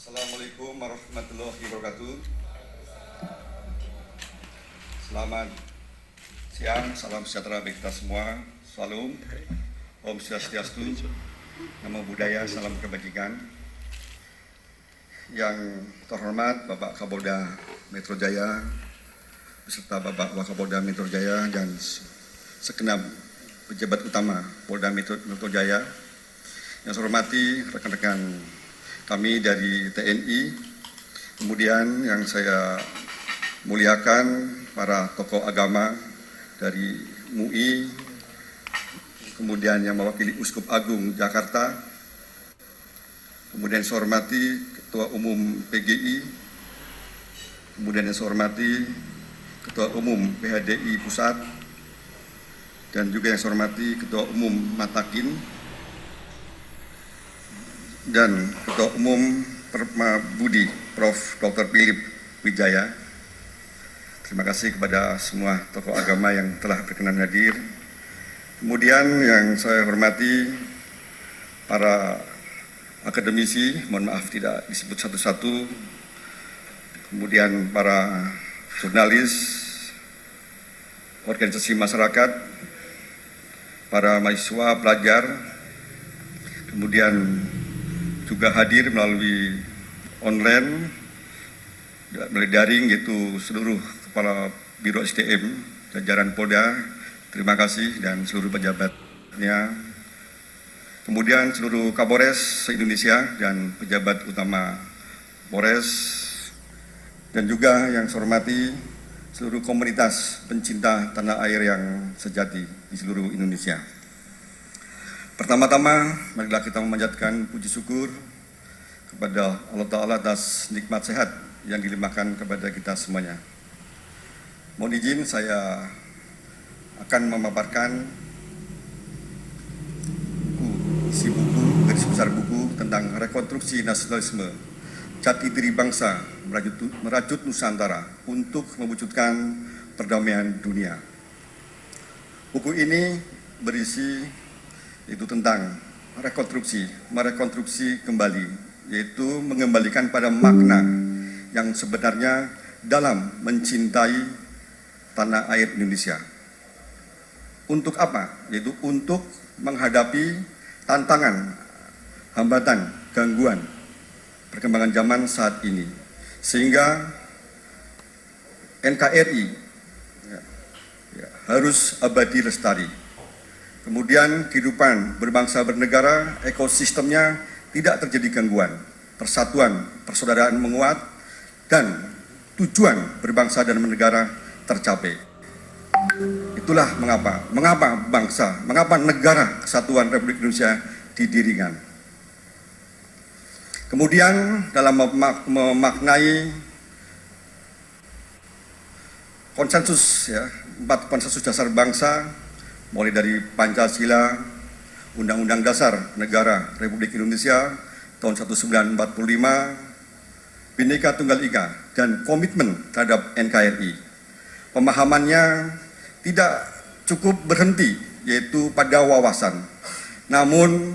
Assalamualaikum warahmatullahi wabarakatuh. Selamat siang, salam sejahtera bagi kita semua. Salam, Om Swastiastu, Namo Buddhaya, salam kebajikan. Yang terhormat Bapak Kapolda Metro Jaya, beserta Bapak Wakapolda Metro Jaya dan segenap pejabat utama Polda Metro Jaya. Yang saya hormati rekan-rekan kami dari TNI, kemudian yang saya muliakan para tokoh agama dari MUI, kemudian yang mewakili Uskup Agung Jakarta, kemudian saya hormati Ketua Umum PGI, kemudian yang saya hormati Ketua Umum PHDI Pusat, dan juga yang saya hormati Ketua Umum Matakin, dan Ketua Umum Perma Budi, Prof. Dr. Philip Wijaya. Terima kasih kepada semua tokoh agama yang telah berkenan hadir. Kemudian yang saya hormati para akademisi, mohon maaf tidak disebut satu-satu, kemudian para jurnalis, organisasi masyarakat, para mahasiswa, pelajar, kemudian juga hadir melalui online, melalui daring, yaitu seluruh Kepala Biro SDM, jajaran Polda, terima kasih, dan seluruh pejabatnya, kemudian seluruh Kapolres se-Indonesia dan pejabat utama Polres, dan juga yang saya hormati seluruh komunitas pencinta tanah air yang sejati di seluruh Indonesia. Pertama-tama, marilah kita memanjatkan puji syukur kepada Allah Ta'ala atas nikmat sehat yang dilimpahkan kepada kita semuanya. Mohon izin saya akan memaparkan isi buku, garis besar buku tentang rekonstruksi nasionalisme, jati diri bangsa merajut Nusantara untuk mewujudkan perdamaian dunia. Buku ini berisi itu tentang merekonstruksi kembali, yaitu mengembalikan pada makna yang sebenarnya dalam mencintai tanah air Indonesia. Untuk apa? Yaitu untuk menghadapi tantangan, hambatan, gangguan perkembangan zaman saat ini, sehingga NKRI harus abadi lestari. Kemudian kehidupan berbangsa bernegara, ekosistemnya tidak terjadi gangguan, persatuan, persaudaraan menguat, dan tujuan berbangsa dan bernegara tercapai. Itulah mengapa negara kesatuan Republik Indonesia didirikan. Kemudian dalam memaknai konsensus, 4 konsensus dasar bangsa, mulai dari Pancasila, Undang-Undang Dasar Negara Republik Indonesia tahun 1945, Bhinneka Tunggal Ika, dan komitmen terhadap NKRI. Pemahamannya tidak cukup berhenti, yaitu pada wawasan, namun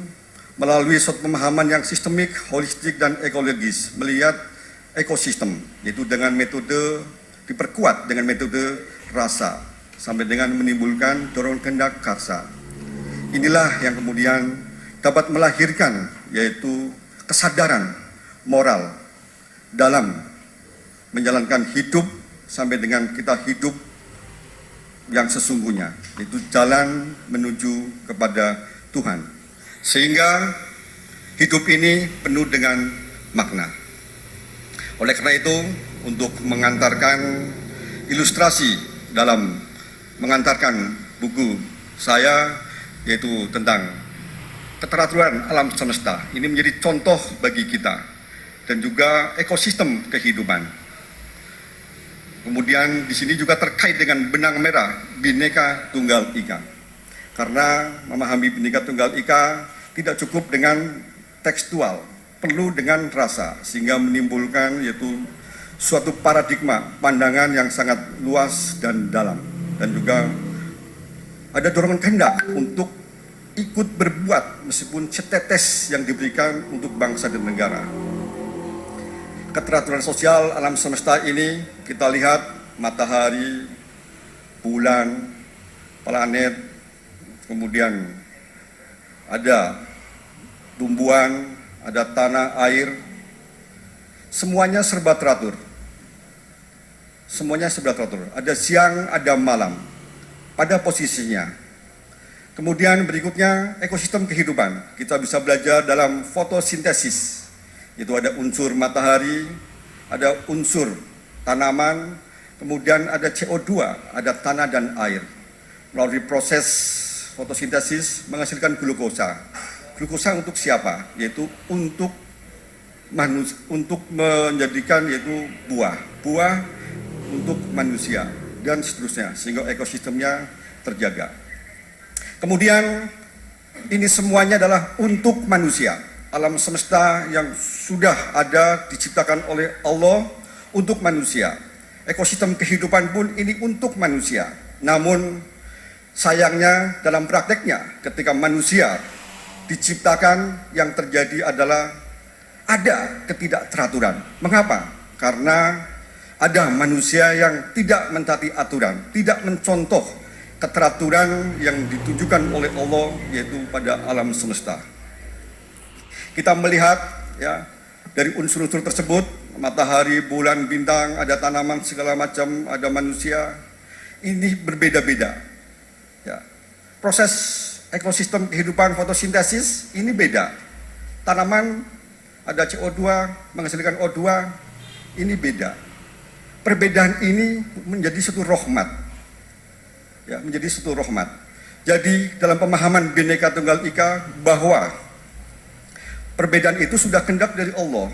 melalui suatu pemahaman yang sistemik, holistik, dan ekologis, melihat ekosistem, yaitu dengan metode diperkuat dengan metode rasa, sampai dengan menimbulkan dorongan kehendak karsa. Inilah yang kemudian dapat melahirkan, yaitu kesadaran moral dalam menjalankan hidup sampai dengan kita hidup yang sesungguhnya, yaitu jalan menuju kepada Tuhan. Sehingga hidup ini penuh dengan makna. Oleh karena itu, untuk mengantarkan ilustrasi dalam mengantarkan buku saya, yaitu tentang keteraturan alam semesta, ini menjadi contoh bagi kita dan juga ekosistem kehidupan. Kemudian di sini juga terkait dengan benang merah Bhinneka Tunggal Ika, karena memahami Bhinneka Tunggal Ika tidak cukup dengan tekstual, perlu dengan rasa, sehingga menimbulkan yaitu suatu paradigma pandangan yang sangat luas dan dalam, dan juga ada dorongan kehendak untuk ikut berbuat meskipun setetes yang diberikan untuk bangsa dan negara. keteraturan sosial alam semesta ini kita lihat matahari, bulan, planet, kemudian ada tumbuhan, ada tanah, air, semuanya serba teratur. Semuanya serba teratur. Ada siang, ada malam, pada posisinya. Kemudian berikutnya ekosistem kehidupan. Kita bisa belajar dalam fotosintesis. Itu ada unsur matahari, ada unsur tanaman, kemudian ada CO2, ada tanah dan air. Melalui proses fotosintesis menghasilkan glukosa. Glukosa untuk siapa? Yaitu untuk menjadikan yaitu buah. Buah untuk manusia dan seterusnya sehingga ekosistemnya terjaga. Kemudian ini semuanya adalah untuk manusia. Alam semesta yang sudah ada diciptakan oleh Allah untuk manusia. Ekosistem kehidupan pun ini untuk manusia. Namun sayangnya dalam prakteknya ketika manusia diciptakan yang terjadi adalah ada ketidakteraturan. Mengapa? Karena ada manusia yang tidak mentaati aturan, tidak mencontoh keteraturan yang ditujukan oleh Allah yaitu pada alam semesta. Kita melihat ya dari unsur-unsur tersebut, matahari, bulan, bintang, ada tanaman segala macam, ada manusia. Ini berbeda-beda. Ya. Proses ekosistem kehidupan fotosintesis ini beda. Tanaman ada CO2 menghasilkan O2, ini beda. Perbedaan ini menjadi satu rahmat. Ya, menjadi satu rahmat. Jadi dalam pemahaman Bhinneka Tunggal Ika bahwa perbedaan itu sudah kehendak dari Allah.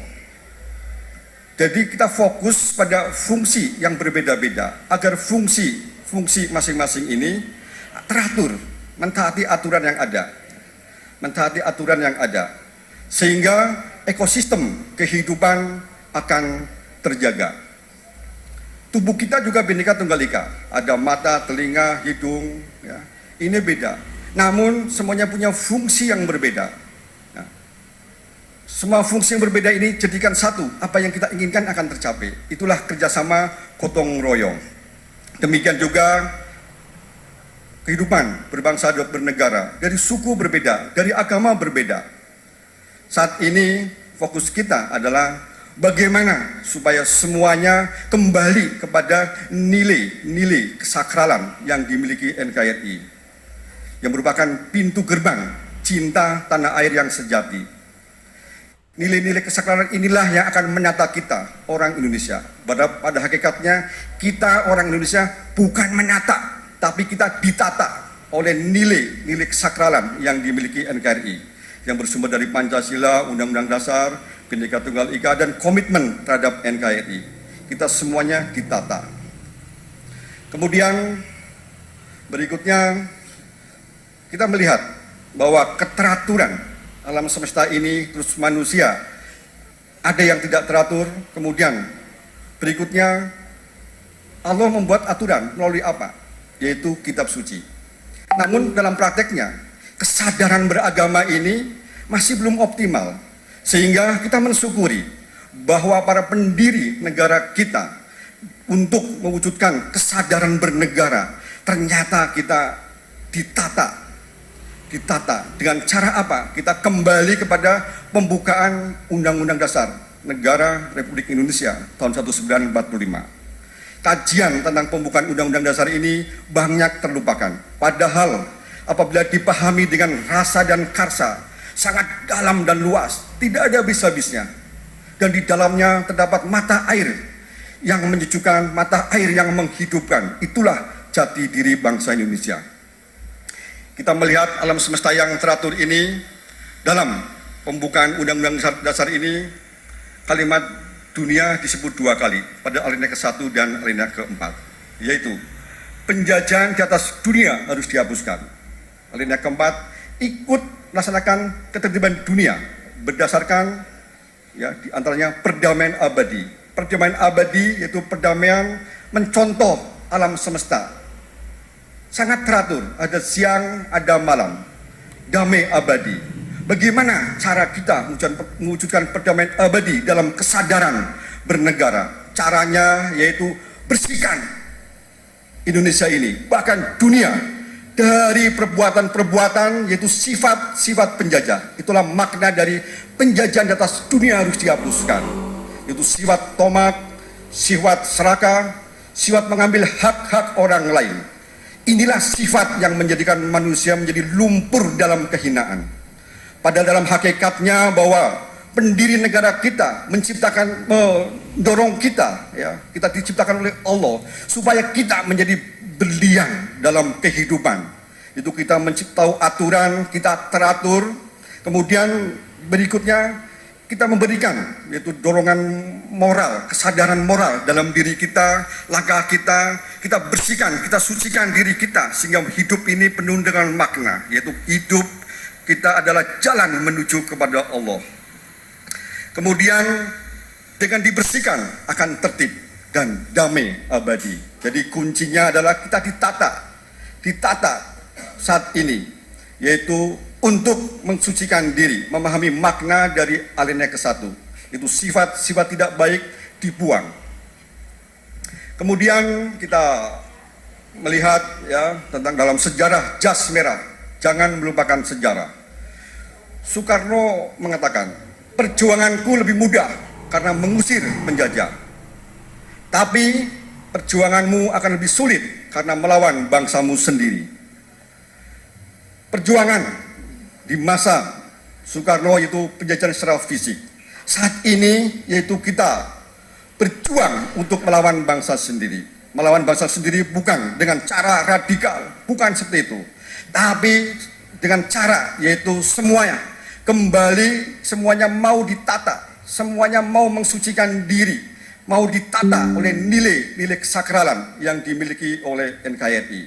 Jadi kita fokus pada fungsi yang berbeda-beda agar fungsi masing-masing ini teratur, mentaati aturan yang ada. Mentaati aturan yang ada. Sehingga ekosistem kehidupan akan terjaga. Tubuh kita juga Bhinneka Tunggal Ika. Ada mata, telinga, hidung. Ya. Ini beda. Namun semuanya punya fungsi yang berbeda. Nah, semua fungsi yang berbeda ini jadikan satu. Apa yang kita inginkan akan tercapai. Itulah kerjasama gotong royong. Demikian juga kehidupan berbangsa dan bernegara. Dari suku berbeda, dari agama berbeda. Saat ini fokus kita adalah bagaimana supaya semuanya kembali kepada nilai-nilai kesakralan yang dimiliki NKRI, yang merupakan pintu gerbang cinta tanah air yang sejati. Nilai-nilai kesakralan inilah yang akan menata kita, orang Indonesia. Pada hakikatnya, kita orang Indonesia bukan menata, tapi kita ditata oleh nilai-nilai kesakralan yang dimiliki NKRI, yang bersumber dari Pancasila, Undang-Undang Dasar, Bhinneka Tunggal Ika, dan komitmen terhadap NKRI. Kita semuanya ditata. Kemudian berikutnya kita melihat bahwa keteraturan alam semesta ini terus manusia ada yang tidak teratur. Kemudian berikutnya Allah membuat aturan melalui apa? Yaitu kitab suci. Namun dalam prakteknya kesadaran beragama ini masih belum optimal. Sehingga kita mensyukuri bahwa para pendiri negara kita untuk mewujudkan kesadaran bernegara, ternyata kita ditata dengan cara apa? Kita kembali kepada pembukaan Undang-Undang Dasar Negara Republik Indonesia tahun 1945. Kajian tentang pembukaan Undang-Undang Dasar ini banyak terlupakan. Padahal apabila dipahami dengan rasa dan karsa, sangat dalam dan luas, tidak ada habis-habisnya. Dan di dalamnya terdapat mata air yang menyejukkan, mata air yang menghidupkan. Itulah jati diri bangsa Indonesia. Kita melihat alam semesta yang teratur ini, dalam pembukaan Undang-Undang Dasar ini, kalimat dunia disebut dua kali, pada alinea ke-1 dan alinea ke-4, yaitu penjajahan di atas dunia harus dihapuskan. Alinea ke-4, ikut melaksanakan ketertiban dunia berdasarkan ya diantaranya perdamaian abadi. Perdamaian abadi yaitu perdamaian mencontoh alam semesta. Sangat teratur, ada siang, ada malam. Damai abadi. Bagaimana cara kita mewujudkan perdamaian abadi dalam kesadaran bernegara. Caranya yaitu bersihkan Indonesia ini, bahkan dunia, dari perbuatan-perbuatan yaitu sifat-sifat penjajah. Itulah makna dari penjajahan di atas dunia harus dihapuskan. Itu sifat tomat, sifat serakah, sifat mengambil hak-hak orang lain. Inilah sifat yang menjadikan manusia menjadi lumpur dalam kehinaan. Padahal dalam hakikatnya bahwa pendiri negara kita menciptakan, mendorong kita, ya, kita diciptakan oleh Allah supaya kita menjadi berlian dalam kehidupan. Itu kita menciptakan aturan, kita teratur, kemudian berikutnya kita memberikan yaitu dorongan moral, kesadaran moral dalam diri kita, langkah kita bersihkan, kita sucikan diri kita sehingga hidup ini penuh dengan makna, yaitu hidup kita adalah jalan menuju kepada Allah. Kemudian dengan dibersihkan akan tertib dan damai abadi. Jadi kuncinya adalah kita ditata saat ini, yaitu untuk mensucikan diri, memahami makna dari alinea ke-1. Itu sifat-sifat tidak baik dibuang. Kemudian kita melihat ya tentang dalam sejarah jas merah, jangan melupakan sejarah. Soekarno mengatakan, perjuanganku lebih mudah karena mengusir penjajah. Tapi perjuanganmu akan lebih sulit karena melawan bangsamu sendiri. Perjuangan di masa Soekarno itu penjajahan secara fisik. Saat ini yaitu kita berjuang untuk melawan bangsa sendiri. Melawan bangsa sendiri bukan dengan cara radikal, bukan seperti itu. Tapi dengan cara yaitu semuanya kembali, semuanya mau ditata, semuanya mau mensucikan diri, mau ditata oleh nilai-nilai kesakralan yang dimiliki oleh NKRI.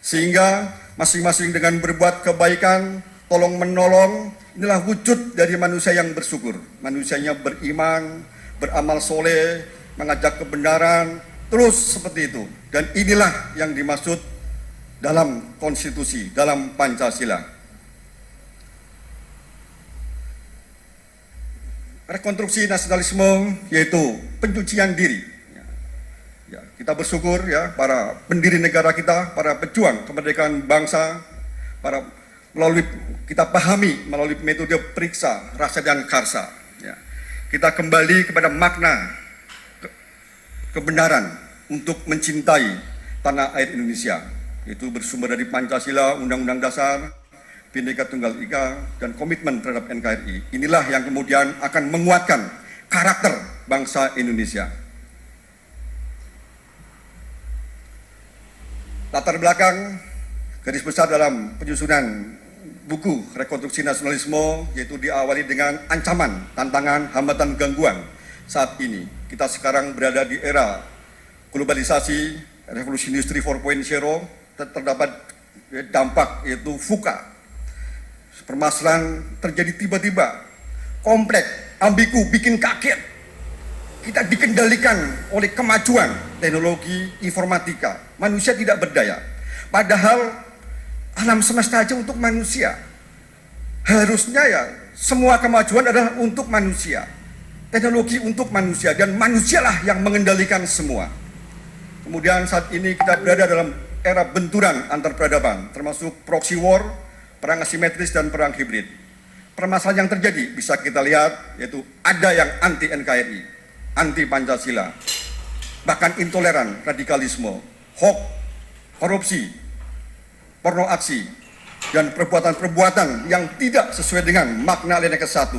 Sehingga masing-masing dengan berbuat kebaikan, tolong menolong, inilah wujud dari manusia yang bersyukur. Manusianya beriman, beramal soleh, mengajak kebenaran, terus seperti itu. Dan inilah yang dimaksud dalam konstitusi, dalam Pancasila. Rekonstruksi nasionalisme yaitu pencucian diri. Ya, kita bersyukur ya para pendiri negara kita, para pejuang kemerdekaan bangsa, melalui kita pahami melalui metode periksa, rasa dan karsa. Ya, kita kembali kepada makna kebenaran untuk mencintai tanah air Indonesia. Itu bersumber dari Pancasila, Undang-Undang Dasar, Bhinneka Tunggal Ika, dan komitmen terhadap NKRI. Inilah yang kemudian akan menguatkan karakter bangsa Indonesia. Latar belakang garis besar dalam penyusunan buku Rekonstruksi Nasionalisme yaitu diawali dengan ancaman, tantangan, hambatan, gangguan. Saat ini kita sekarang berada di era globalisasi, revolusi industri 4.0, terdapat dampak yaitu VUCA. Permasalahan terjadi tiba-tiba, kompleks, ambigu, bikin kaget. Kita dikendalikan oleh kemajuan teknologi informatika. Manusia tidak berdaya. Padahal alam semesta aja untuk manusia. Harusnya ya semua kemajuan adalah untuk manusia. Teknologi untuk manusia dan manusialah yang mengendalikan semua. Kemudian saat ini kita berada dalam era benturan antar peradaban, termasuk proxy war, perang asimetris dan perang hibrid. Permasalahan yang terjadi bisa kita lihat yaitu ada yang anti NKRI, anti Pancasila, bahkan intoleran, radikalisme, hoax, korupsi, porno aksi, dan perbuatan-perbuatan yang tidak sesuai dengan makna alinea ke-1,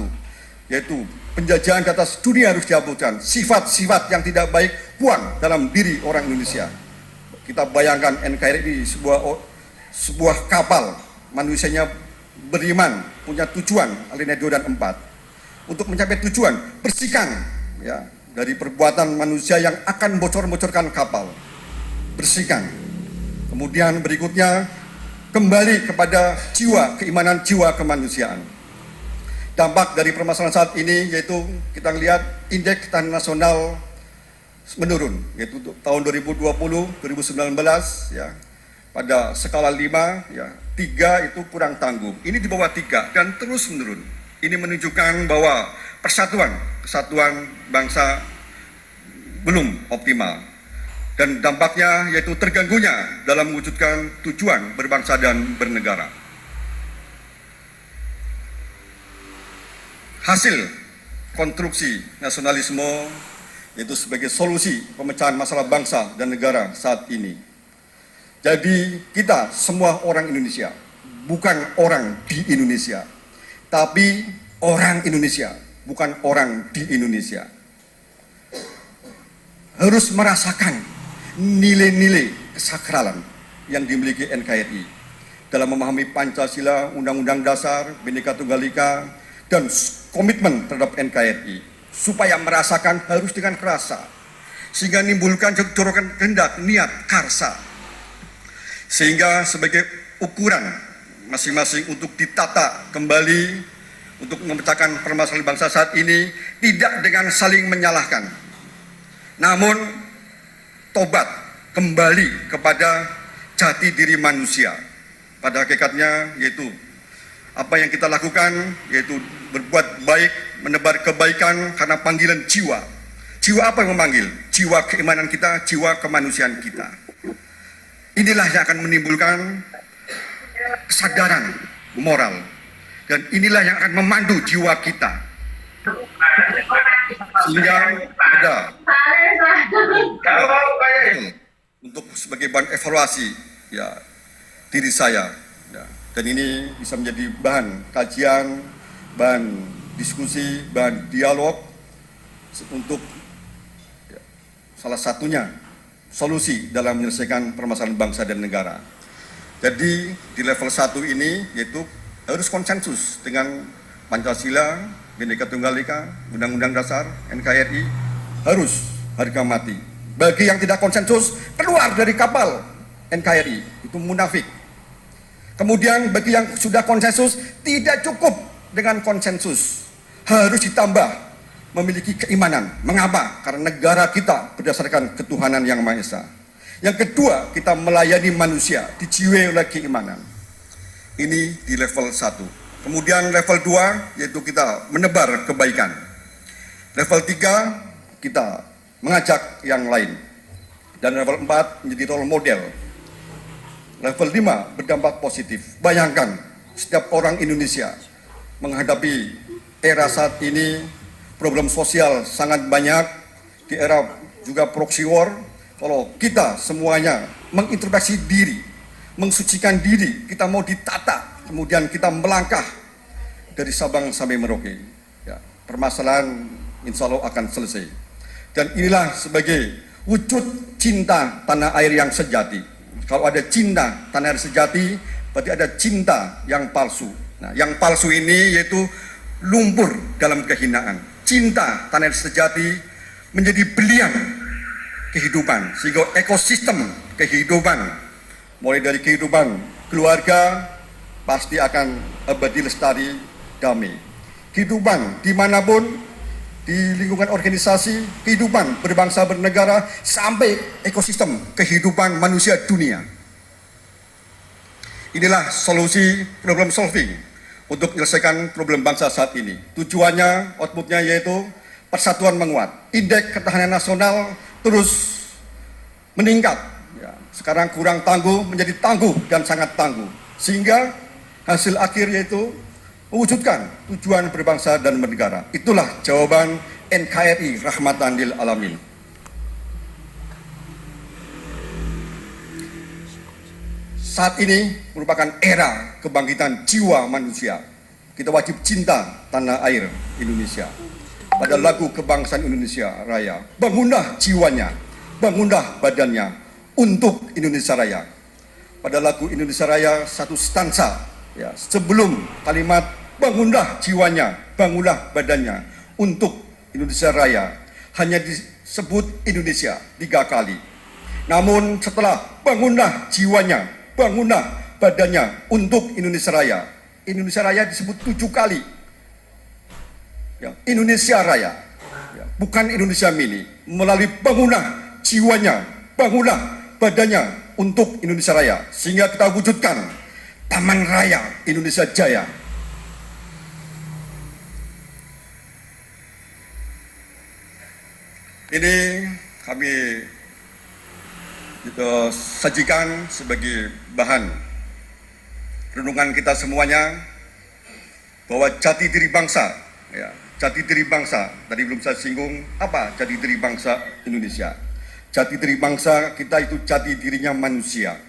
yaitu penjajahan di atas dunia harus dihapuskan. Sifat-sifat yang tidak baik buang dalam diri orang Indonesia. Kita bayangkan NKRI sebuah kapal, manusianya beriman, punya tujuan alinea 2 dan 4. Untuk mencapai tujuan, bersihkan ya dari perbuatan manusia yang akan bocor-bocorkan kapal. Bersihkan. Kemudian berikutnya kembali kepada jiwa, keimanan jiwa kemanusiaan. Dampak dari permasalahan saat ini yaitu kita lihat indeks ketahanan nasional menurun, yaitu tahun 2020, 2019 ya. Pada skala 5, ya, 3 itu kurang tangguh. Ini di bawah 3 dan terus menurun. Ini menunjukkan bahwa kesatuan bangsa belum optimal, dan dampaknya yaitu terganggunya dalam mewujudkan tujuan berbangsa dan bernegara. Hasil konstruksi nasionalisme yaitu sebagai solusi pemecahan masalah bangsa dan negara saat ini. Jadi kita semua orang Indonesia, bukan orang di Indonesia, tapi orang Indonesia, bukan orang di Indonesia, harus merasakan nilai-nilai kesakralan yang dimiliki NKRI dalam memahami Pancasila, Undang-Undang Dasar, Bhinneka Tunggal Ika, dan komitmen terhadap NKRI, supaya merasakan harus dengan kerasa, sehingga menimbulkan dorongan kehendak, niat, karsa, sehingga sebagai ukuran masing-masing untuk ditata kembali, untuk memecahkan permasalahan bangsa saat ini, tidak dengan saling menyalahkan, namun tobat kembali kepada jati diri manusia. Pada hakikatnya yaitu apa yang kita lakukan, yaitu berbuat baik, menebar kebaikan karena panggilan jiwa. Jiwa apa yang memanggil? Jiwa keimanan kita, jiwa kemanusiaan kita. Inilah yang akan menimbulkan kesadaran moral, dan inilah yang akan memandu jiwa kita, sehingga ada untuk sebagai bahan evaluasi ya diri saya ya. Dan ini bisa menjadi bahan kajian, bahan diskusi, bahan dialog untuk ya, salah satunya solusi dalam menyelesaikan permasalahan bangsa dan negara. Jadi di level 1 ini yaitu harus konsensus dengan Pancasila, Bhinneka Tunggal Ika, Undang-Undang Dasar, NKRI, harus harga mati. Bagi yang tidak konsensus, keluar dari kapal NKRI, itu munafik. Kemudian bagi yang sudah konsensus, tidak cukup dengan konsensus, harus ditambah memiliki keimanan. Mengapa? Karena negara kita berdasarkan ketuhanan yang Maha Esa. Yang kedua, kita melayani manusia, dijiwai oleh keimanan. Ini di level 1. Kemudian level 2, yaitu kita menebar kebaikan. Level 3, kita mengajak yang lain. Dan level 4, menjadi role model. Level 5, berdampak positif. Bayangkan, setiap orang Indonesia menghadapi era saat ini, problem sosial sangat banyak, di era juga proxy war. Kalau kita semuanya mengintrospeksi diri, mensucikan diri, kita mau ditata, kemudian kita melangkah dari Sabang sampai Merauke, ya, permasalahan insya Allah akan selesai. Dan inilah sebagai wujud cinta tanah air yang sejati. Kalau ada cinta tanah air sejati, berarti ada cinta yang palsu. Nah, yang palsu ini yaitu lumpur dalam kehinaan. Cinta tanah air sejati menjadi belian kehidupan, sehingga ekosistem kehidupan, mulai dari kehidupan keluarga, pasti akan abadi lestari damai. Kehidupan dimanapun, di lingkungan organisasi, kehidupan berbangsa bernegara, sampai ekosistem kehidupan manusia dunia. Inilah solusi problem solving untuk menyelesaikan problem bangsa saat ini. Tujuannya, outputnya yaitu persatuan menguat. Indeks ketahanan nasional terus meningkat. Ya, sekarang kurang tangguh menjadi tangguh dan sangat tangguh. Sehingga hasil akhir yaitu mewujudkan tujuan berbangsa dan bernegara. Itulah jawaban NKRI rahmatan lil alamin. Saat ini merupakan era kebangkitan jiwa manusia. Kita wajib cinta tanah air Indonesia. Pada lagu kebangsaan Indonesia Raya, bangunlah jiwanya, bangunlah badannya untuk Indonesia Raya. Pada lagu Indonesia Raya satu stansa, ya, sebelum kalimat bangunlah jiwanya, bangunlah badannya untuk Indonesia Raya, hanya disebut Indonesia 3 kali. Namun setelah bangunlah jiwanya, bangunlah badannya untuk Indonesia Raya, Indonesia Raya disebut 7 kali. Ya, Indonesia Raya, ya, bukan Indonesia Mini. Melalui bangunlah jiwanya, bangunlah badannya untuk Indonesia Raya, sehingga kita wujudkan Taman Raya Indonesia Jaya. Ini kami sajikan sebagai bahan renungan kita semuanya bahwa jati diri bangsa, ya, jati diri bangsa, tadi belum saya singgung, apa jati diri bangsa Indonesia? Jati diri bangsa kita itu jati dirinya manusia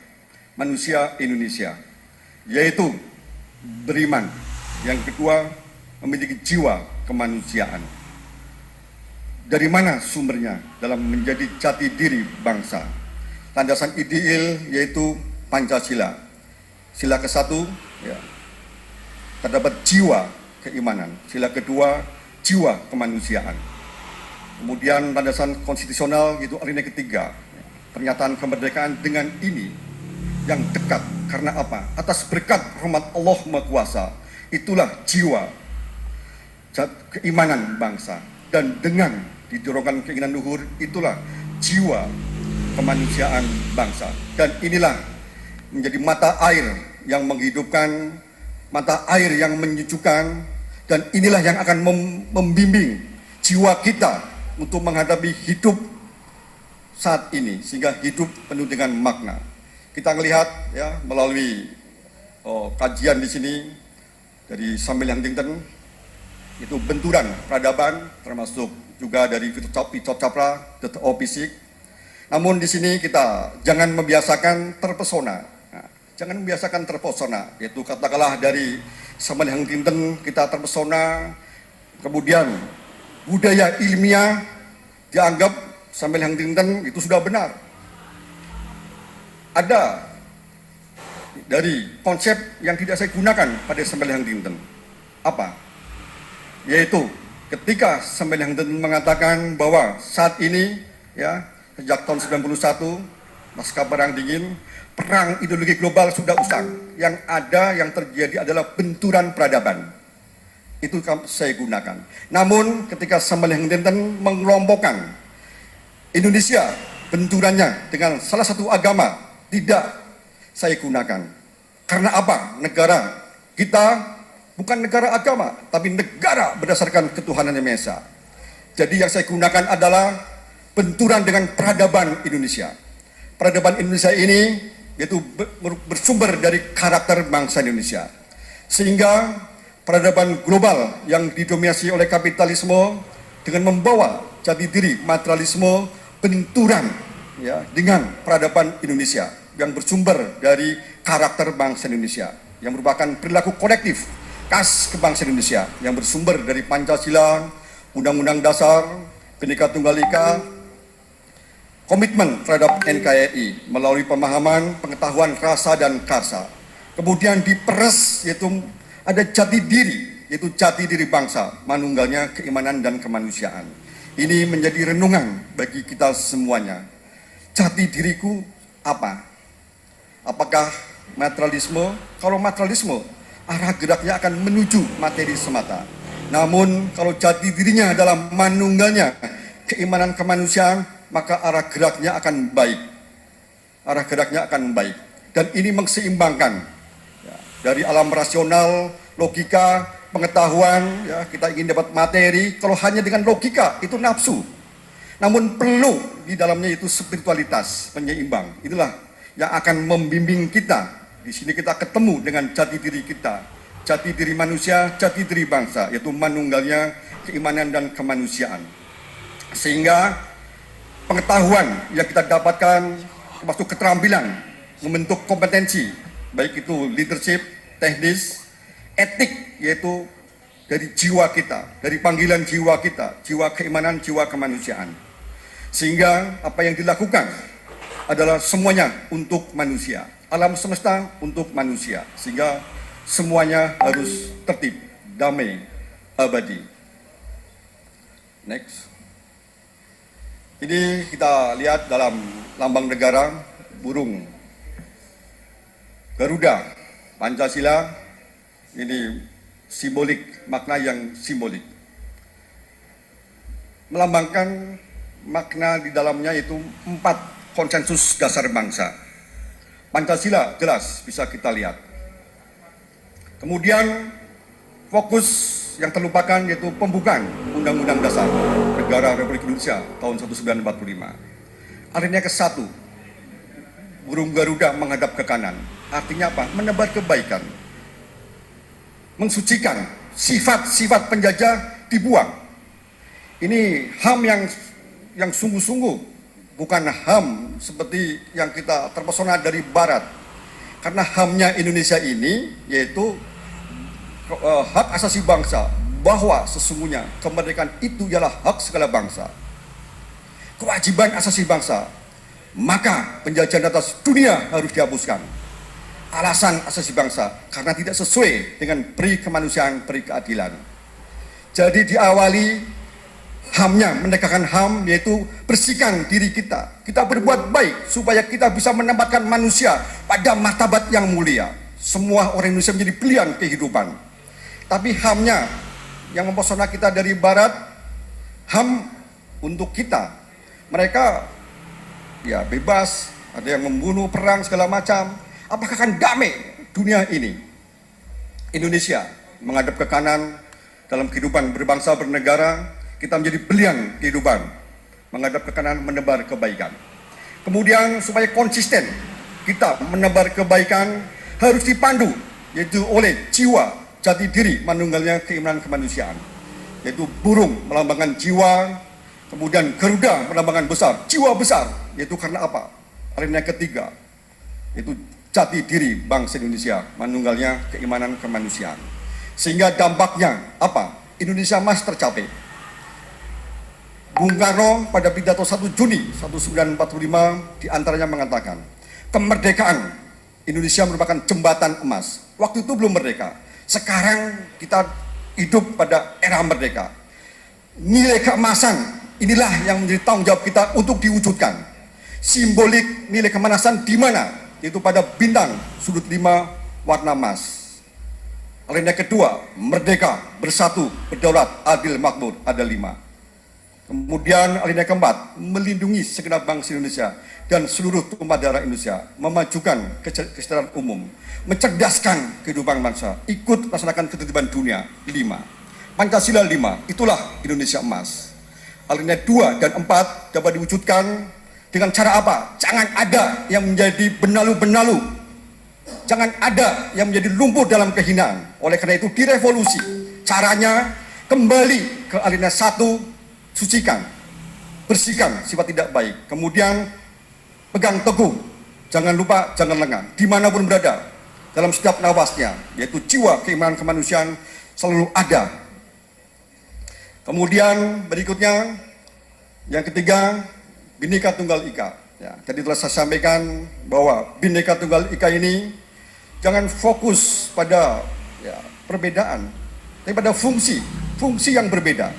Indonesia, yaitu beriman. Yang kedua, memiliki jiwa kemanusiaan. Dari mana sumbernya dalam menjadi jati diri bangsa? Landasan ideal yaitu Pancasila. Sila ke-1, ya, terdapat jiwa keimanan. Sila kedua, jiwa kemanusiaan. Kemudian landasan konstitusional yaitu alinea ketiga, pernyataan kemerdekaan dengan ini yang dekat. Karena apa? Atas berkat rahmat Allah Maha Kuasa, itulah jiwa keimanan bangsa. Dan dengan didorongkan keinginan luhur, itulah jiwa kemanusiaan bangsa. Dan inilah menjadi mata air yang menghidupkan, mata air yang menyejukkan, dan inilah yang akan membimbing jiwa kita untuk menghadapi hidup saat ini, sehingga hidup penuh dengan makna. Kita melihat ya melalui kajian di sini dari Samuel Huntington, itu benturan peradaban, termasuk juga dari Victor Capra, The Fisik. Namun di sini kita jangan membiasakan terpesona. Nah, jangan membiasakan terpesona, yaitu katakanlah dari Samuel Huntington kita terpesona, kemudian budaya ilmiah dianggap Samuel Huntington itu sudah benar. Ada dari konsep yang tidak saya gunakan pada Samuel Huntington. Apa? Yaitu ketika Samuel Huntington mengatakan bahwa saat ini, ya, sejak tahun 91, pasca Perang Dingin, perang ideologi global sudah usang. Yang ada, yang terjadi adalah benturan peradaban. Itu saya gunakan. Namun ketika Samuel Huntington mengelompokkan Indonesia, benturannya dengan salah satu agama, tidak saya gunakan. Karena apa? Negara kita bukan negara agama, tapi negara berdasarkan ketuhanan yang Maha Esa. Jadi yang saya gunakan adalah benturan dengan peradaban Indonesia. Peradaban Indonesia ini yaitu bersumber dari karakter bangsa Indonesia. Sehingga peradaban global yang didominasi oleh kapitalisme dengan membawa jati diri materialisme benturan, ya, dengan peradaban Indonesia yang bersumber dari karakter bangsa Indonesia, yang merupakan perilaku kolektif khas kebangsaan Indonesia yang bersumber dari Pancasila, Undang-Undang Dasar, Bhinneka Tunggal Ika, komitmen terhadap NKRI melalui pemahaman, pengetahuan, rasa, dan karsa. Kemudian diperes, yaitu ada jati diri, yaitu jati diri bangsa, manunggalnya keimanan dan kemanusiaan. Ini menjadi renungan bagi kita semuanya. Jati diriku apa? Apakah materialisme? Kalau materialisme, arah geraknya akan menuju materi semata. Namun kalau jati dirinya adalah manunggalnya keimanan kemanusiaan, maka arah geraknya akan baik. Arah geraknya akan baik. Dan ini mengseimbangkan, ya, dari alam rasional, logika, pengetahuan, ya, kita ingin dapat materi. Kalau hanya dengan logika, itu nafsu. Namun perlu di dalamnya itu spiritualitas, penyeimbang. Itulah yang akan membimbing kita. Di sini kita ketemu dengan jati diri kita. Jati diri manusia, jati diri bangsa, yaitu manunggalnya keimanan dan kemanusiaan. Sehingga pengetahuan yang kita dapatkan, termasuk keterampilan, membentuk kompetensi, baik itu leadership, teknis, etik, yaitu dari jiwa kita, dari panggilan jiwa kita, jiwa keimanan, jiwa kemanusiaan. Sehingga apa yang dilakukan adalah semuanya untuk manusia, alam semesta untuk manusia, sehingga semuanya harus tertib, damai, abadi. Next. Ini kita lihat dalam lambang negara, burung Garuda, Pancasila, ini simbolik, makna yang simbolik. Melambangkan makna di dalamnya itu 4 konsensus dasar bangsa. Pancasila jelas bisa kita lihat. Kemudian fokus yang terlupakan yaitu pembukaan Undang-Undang Dasar Negara Republik Indonesia tahun 1945. Alinea ke-1, burung Garuda menghadap ke kanan. Artinya apa? Menebar kebaikan. Mensucikan sifat-sifat penjajah dibuang. Ini HAM yang sungguh-sungguh, bukan HAM seperti yang kita terpesona dari Barat. Karena HAM-nya Indonesia ini yaitu hak asasi bangsa, bahwa sesungguhnya kemerdekaan itu ialah hak segala bangsa, kewajiban asasi bangsa, maka penjajahan atas dunia harus dihapuskan. Alasan asasi bangsa karena tidak sesuai dengan peri kemanusiaan, peri keadilan. Jadi diawali HAM-nya, menegakkan HAM, yaitu bersihkan diri kita. Kita berbuat baik supaya kita bisa menempatkan manusia pada martabat yang mulia. Semua orang Indonesia menjadi pilihan kehidupan. Tapi HAM-nya yang mempesona kita dari Barat, HAM untuk kita. Mereka ya bebas, ada yang membunuh, perang, segala macam. Apakah akan damai dunia ini? Indonesia menghadap ke kanan dalam kehidupan berbangsa, bernegara. Kita menjadi pilihan kehidupan, menghadap ke kanan, menebar kebaikan. Kemudian supaya konsisten kita menebar kebaikan harus dipandu, yaitu oleh jiwa jati diri manunggalnya keimanan kemanusiaan, yaitu burung melambangkan jiwa, kemudian Garuda melambangkan besar, jiwa besar, yaitu karena apa? Alinea ketiga, yaitu jati diri bangsa Indonesia, manunggalnya keimanan kemanusiaan. Sehingga dampaknya apa? Indonesia Emas tercapai. Bung Karno pada pidato 1 Juni 1945 diantaranya mengatakan, kemerdekaan Indonesia merupakan jembatan emas. Waktu itu belum merdeka. Sekarang kita hidup pada era merdeka. Nilai keemasan inilah yang menjadi tanggung jawab kita untuk diwujudkan. Simbolik nilai kemanasan di mana? Yaitu pada bintang sudut 5 warna emas. Alinea kedua, merdeka, bersatu, berdaulat, adil, makmur, ada 5. Kemudian alinea keempat, melindungi segenap bangsa Indonesia dan seluruh tumpah darah Indonesia, memajukan kesejahteraan umum, mencerdaskan kehidupan bangsa, ikut melaksanakan ketertiban dunia. 5. Pancasila 5, itulah Indonesia Emas. Alinea 2 dan 4 dapat diwujudkan dengan cara apa? Jangan ada yang menjadi benalu-benalu, jangan ada yang menjadi lumpuh dalam kehinaan. Oleh karena itu direvolusi. Caranya kembali ke alinea 1, sucikan, bersihkan sifat tidak baik. Kemudian pegang teguh, jangan lupa, jangan lengah, dimanapun berada, dalam setiap nawasnya, yaitu jiwa keimanan kemanusiaan selalu ada. Kemudian berikutnya, yang ketiga, Bhinneka Tunggal Ika. Ya, tadi telah saya sampaikan bahwa Bhinneka Tunggal Ika ini jangan fokus pada perbedaan, tapi pada fungsi yang berbeda.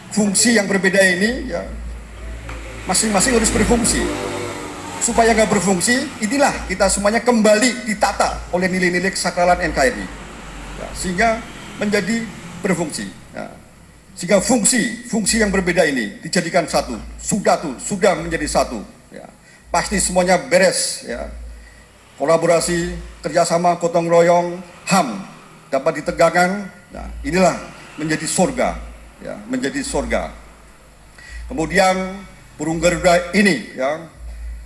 Fungsi yang berbeda ini ya masing-masing harus berfungsi. Supaya nggak berfungsi, inilah kita semuanya kembali ditata oleh nilai-nilai kesakralan NKRI ya, sehingga menjadi berfungsi ya. Sehingga fungsi yang berbeda ini dijadikan satu, sudah menjadi satu ya. Pasti semuanya beres ya. Kolaborasi, kerjasama, gotong royong, HAM dapat ditegakkan. Nah, inilah menjadi surga ya, menjadi surga. Kemudian burung Garuda ini ya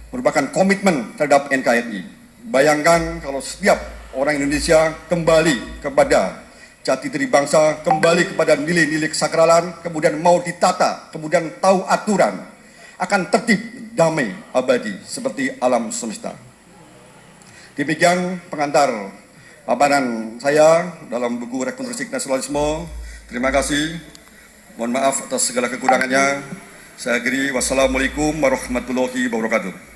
merupakan komitmen terhadap NKRI. Bayangkan kalau setiap orang Indonesia kembali kepada jati diri bangsa, kembali kepada nilai-nilai kesakralan, kemudian mau ditata, kemudian tahu aturan, akan tertib, damai, abadi seperti alam semesta. Demikian pengantar paparan saya dalam buku Rekonstruksi Nasionalisme. Terima kasih. Mohon maaf atas segala kekurangannya. Saya akhiri, wassalamualaikum warahmatullahi wabarakatuh.